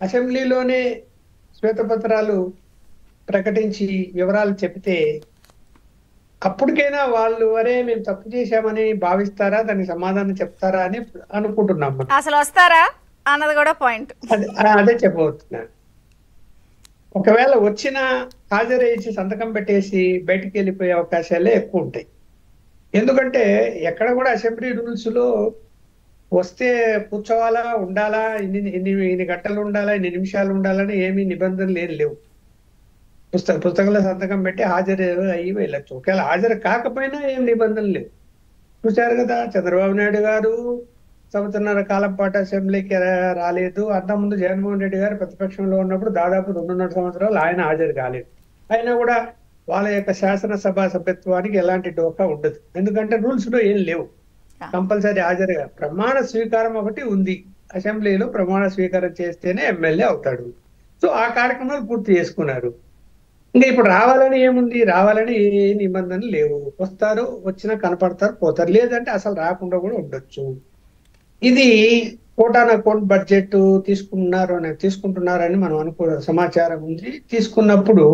అసెంబ్లీలోనే శ్వేతపత్రాలు ప్రకటించి వివరాలు చెప్తే అప్పటికైనా వాళ్ళు అరే మేము తప్పు చేశామని భావిస్తారా, దానికి సమాధానం చెప్తారా అని అనుకుంటున్నాం మనం. అసలు వస్తారా అన్నది కూడా పాయింట్. అదే చెప్పబోతున్నాను. ఒకవేళ వచ్చినా హాజరయ్యి సంతకం పెట్టేసి బయటికి వెళ్ళిపోయే అవకాశాలే ఎక్కువ ఉంటాయి. ఎందుకంటే ఎక్కడ కూడా అసెంబ్లీ రూల్స్ లో వస్తే కూర్చోవాలా, ఉండాలా, ఇన్ని గంటలు ఉండాలా, ఇన్ని నిమిషాలు ఉండాలని ఏమీ నిబంధనలు ఏం లేవు. పుస్తకంలో సంతకం పెట్టి హాజరు అయ్యి వెళ్ళచ్చు. ఒకవేళ హాజరు కాకపోయినా ఏం నిబంధనలు లేవు. చూశారు కదా, చంద్రబాబు నాయుడు గారు సంవత్సరన్నర కాలం పాటు అసెంబ్లీకి రాలేదు. అంతకుముందు జగన్మోహన్ రెడ్డి గారు ప్రతిపక్షంలో ఉన్నప్పుడు దాదాపు 2.5 సంవత్సరాలు ఆయన హాజరు కాలేదు. అయినా కూడా వాళ్ళ యొక్క శాసనసభ సభ్యత్వానికి ఎలాంటి డోకా ఉండదు. ఎందుకంటే రూల్స్ లో ఏం లేవు. కంపల్సరీ హాజరుగా ప్రమాణ స్వీకారం ఒకటి ఉంది. అసెంబ్లీలో ప్రమాణ స్వీకారం చేస్తేనే ఎమ్మెల్యే అవుతాడు. సో ఆ కార్యక్రమాలు పూర్తి చేసుకున్నారు. ఇంకా ఇప్పుడు రావాలని ఏముంది, రావాలని ఏ నిబంధనలు లేవు. వస్తారు, వచ్చినా కనపడతారు, పోతారు. లేదంటే అసలు రాకుండా కూడా ఉండొచ్చు. ఇది కోటాన్ అకౌంట్ బడ్జెట్ తీసుకుంటున్నారని మనం సమాచారం ఉంది. తీసుకున్నప్పుడు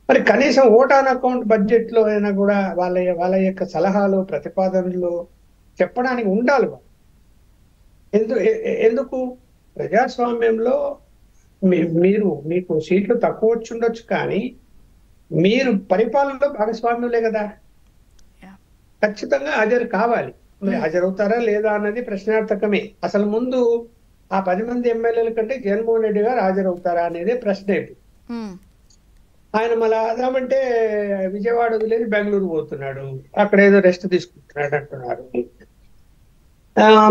మరి కనీసం ఓటాన్ అకౌంట్ బడ్జెట్ లో అయినా కూడా వాళ్ళ యొక్క సలహాలు, ప్రతిపాదనలు చెప్పడానికి ఉండాలి. ఎందుకు ప్రజాస్వామ్యంలో మీకు సీట్లు తక్కువ వచ్చి ఉండొచ్చు, కానీ మీరు పరిపాలనలో భాగస్వామ్యులే కదా. ఖచ్చితంగా హాజరు కావాలి. మరి హాజరవుతారా లేదా అన్నది ప్రశ్నార్థకమే. అసలు ముందు ఆ 10 మంది ఎమ్మెల్యేల కంటే జగన్మోహన్ రెడ్డి గారు హాజరవుతారా అనేది ప్రశ్న. ఆయన మళ్ళా అదామంటే విజయవాడ వదిలేసి బెంగళూరు పోతున్నాడు, అక్కడ ఏదో రెస్ట్ తీసుకుంటున్నాడు అంటున్నారు.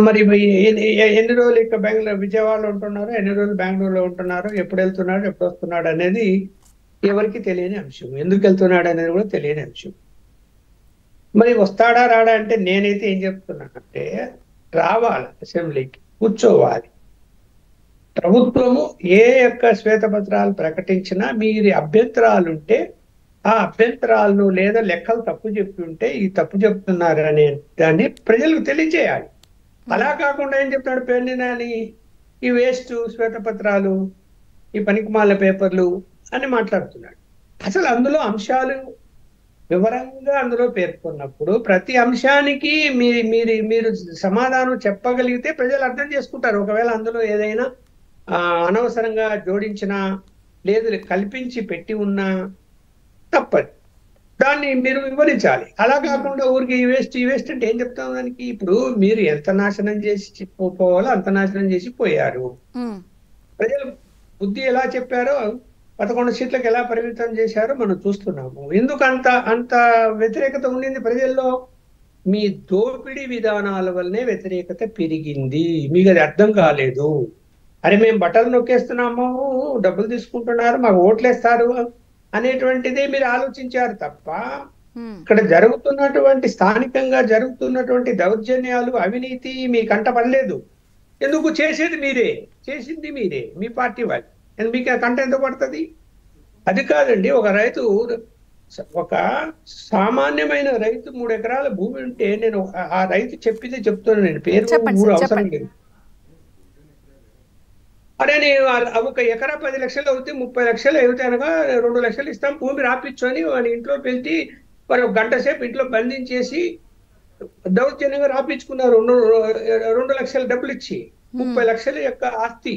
మరి ఎన్ని రోజులు ఇక్కడ విజయవాడలో ఉంటున్నారు, ఎన్ని రోజులు బెంగళూరులో ఉంటున్నారు, ఎప్పుడు వెళ్తున్నాడు, ఎప్పుడు వస్తున్నాడు అనేది ఎవరికి తెలియని అంశం. ఎందుకు వెళ్తున్నాడు అనేది కూడా తెలియని అంశం. మరి వస్తాడా రాడా అంటే నేనైతే ఏం చెప్తున్నానంటే రావాలి, అసెంబ్లీకి కూర్చోవాలి. ప్రభుత్వము ఏ యొక్క శ్వేతపత్రాలు ప్రకటించినా మీరు అభ్యంతరాలుంటే ఆ అభ్యంతరాలను లేదా లెక్కలు తప్పు చెప్పి ఉంటే ఈ తప్పు చెప్తున్నారు అనే దాన్ని ప్రజలకు తెలియజేయాలి. అలా కాకుండా ఏం చెప్తాడు పేర్ని నాని, ఈ వేస్ట్ శ్వేతపత్రాలు, ఈ పనికిమాల పేపర్లు అని మాట్లాడుతున్నాడు. అసలు అందులో అంశాలు వివరంగా అందులో పేర్కొన్నప్పుడు ప్రతి అంశానికి మీరు సమాధానం చెప్పగలిగితే ప్రజలు అర్థం చేసుకుంటారు. ఒకవేళ అందులో ఏదైనా అనవసరంగా జోడించినా లేదు కల్పించి పెట్టి ఉన్నా తప్పదు, దాన్ని మీరు వివరించాలి. అలా కాకుండా ఊరికి ఈ వేస్ట్ అంటే ఏం చెప్తాం దానికి? ఇప్పుడు మీరు ఎంత నాశనం చేసి పోవాలో అంత నాశనం చేసి పోయారు. ప్రజలు బుద్ధి ఎలా చెప్పారో 11 సీట్లకు ఎలా పరిమితం చేశారో మనం చూస్తున్నాము. ఎందుకు అంత వ్యతిరేకత ఉండింది ప్రజల్లో? మీ దోపిడీ విధానాల వల్లనే వ్యతిరేకత పెరిగింది. మీకు అది అర్థం కాలేదు. అరే మేము బట్టలు నొక్కేస్తున్నాము, డబ్బులు తీసుకుంటున్నారు, మాకు ఓట్లేస్తారు అనేటువంటిదే మీరు ఆలోచించారు తప్ప ఇక్కడ జరుగుతున్నటువంటి స్థానికంగా జరుగుతున్నటువంటి దౌర్జన్యాలు, అవినీతి మీ కంట పడలేదు. ఎందుకు? చేసింది మీరే, మీ పార్టీ వాళ్ళు. మీకు కంట ఎంత పడుతుంది? అది కాదండి. ఒక సామాన్యమైన రైతు 3 ఎకరాల భూమి ఉంటే నేను ఆ రైతు చెప్పిందే చెప్తున్నాను, నేను పేరు ఊరు అవసరం లేదు. అరే నేను ఒక ఎకరా 10 లక్షలు అవుతే 30 లక్షలు అవుతాయి అనగా 2 లక్షలు ఇస్తాం, భూమి రాపిచ్చని వాడి ఇంట్లో పెళ్లి మరి 1 గంట సేపు ఇంట్లో బంధించేసి దౌర్జన్యంగా రాపించుకున్నారు. 2 లక్షల డబ్బులు ఇచ్చి 30 లక్షల యొక్క ఆస్తి.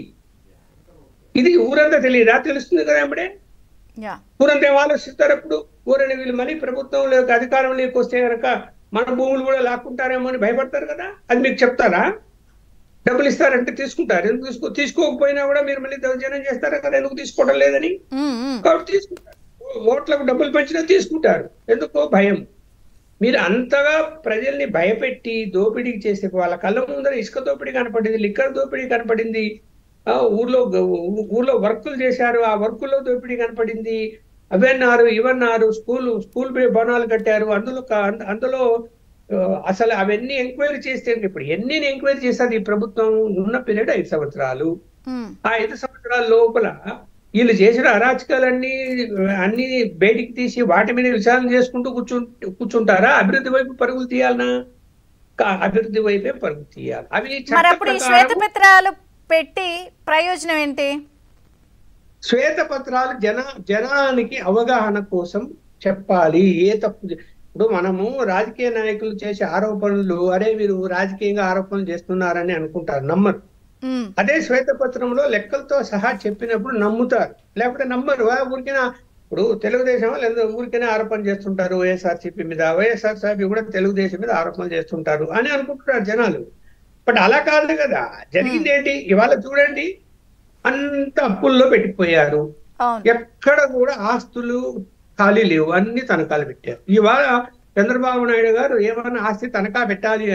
ఇది ఊరంతా తెలియదా? తెలుస్తుంది కదా అప్పుడే. ఊరంతా ఏం ఆలోచిస్తారు అప్పుడు? ఊరని వీళ్ళు మళ్ళీ ప్రభుత్వంలో అధికారంలోకి వస్తే కనుక మన భూములు కూడా లాక్కుంటారేమో అని భయపడతారు కదా. అది మీకు చెప్తారా? డబ్బులు ఇస్తారంటే తీసుకుంటారు. ఎందుకు తీసుకోకపోయినా కూడా మీరు మళ్ళీ దౌర్జన్యం చేస్తారు కదా, ఎందుకు తీసుకోవడం లేదని. కాబట్టి తీసుకుంటారు. ఓట్లకు డబ్బులు పెంచినా తీసుకుంటారు. ఎందుకో భయం. మీరు అంతగా ప్రజల్ని భయపెట్టి దోపిడీ చేసే వాళ్ళ కళ్ళ ముందర ఇసుక దోపిడీ కనపడింది, లిక్కర్ దోపిడీ కనపడింది, ఊర్లో వర్కులు చేశారు, ఆ వర్కుల్లో దోపిడీ కనపడింది, అవన్నారు ఇవన్నారు, స్కూల్ భవనాలు కట్టారు, అందులో అసలు అవన్నీ ఎంక్వైరీ చేస్తే ఇప్పుడు ఎన్ని ఎంక్వైరీ చేశారు ఈ ప్రభుత్వం? ఉన్న పీరియడ్ 5 సంవత్సరాలు. ఆ 5 సంవత్సరాల లోపల వీళ్ళు చేసిన అన్ని బయటికి తీసి వాటి మీద విచారణ చేసుకుంటూ కూర్చుంటారా? అభివృద్ధి వైపు పరుగులు తీయాలనా? అభివృద్ధి వైపే పరుగులు తీయాలి. అవి శ్వేతపత్రాలు పెట్టి ప్రయోజనం ఏంటి? శ్వేతపత్రాలు జనానికి అవగాహన కోసం చెప్పాలి. ఏ తప్పు ఇప్పుడు మనము రాజకీయ నాయకులు చేసే ఆరోపణలు, అరే వీరు రాజకీయంగా ఆరోపణలు చేస్తున్నారని అనుకుంటారు, నమ్మరు. అదే శ్వేతపత్రంలో లెక్కలతో సహా చెప్పినప్పుడు నమ్ముతారు, లేకపోతే నమ్మరు. ఊరికైనా ఇప్పుడు తెలుగుదేశం లేదా ఊరికైనా ఆరోపణ చేస్తుంటారు వైఎస్ఆర్సీపీ మీద, వైఎస్ఆర్సీపీ కూడా తెలుగుదేశం మీద ఆరోపణలు చేస్తుంటారు అని అనుకుంటున్నారు జనాలు. బట్ అలా కాదు కదా జరిగింది. ఏంటి ఇవాళ చూడండి, అంత అప్పుల్లో పెట్టిపోయారు. ఎక్కడ కూడా ఆస్తులు ఖాళీ లేవు, అన్ని తనఖాలు పెట్టారు. ఇవాళ చంద్రబాబు నాయుడు గారు ఏమైనా ఆస్తి తనఖా పెట్టాలి